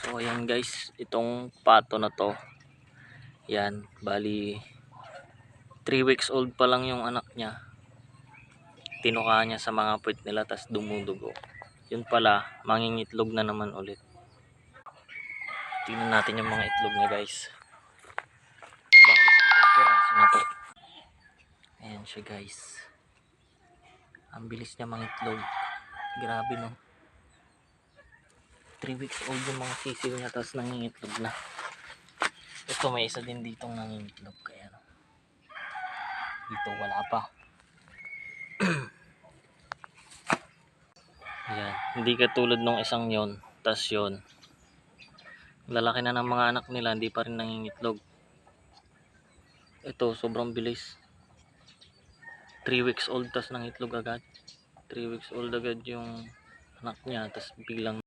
So ayan guys, itong pato na to, yan, bali 3 weeks old pa lang yung anak niya. Tinuka niya sa mga puwet nila tas dumudugo. Yun pala, mangingitlog na naman ulit. Tingnan natin yung mga itlog niya guys. Bali 10 piraso na to. Ayan siya guys. Ang bilis niya mangitlog. Grabe no. 3 weeks old yung mga sisil niya tas nangingitlog na. Ito may isa din ditong nangingitlog kaya no. Dito wala pa. Ayan, hindi katulad nung isang yon, tas yon. Lalaki na ng mga anak nila, hindi pa rin nangingitlog. Ito sobrang bilis. 3 weeks old tas nangitlog agad. 3 weeks old agad yung anak niya tas biglang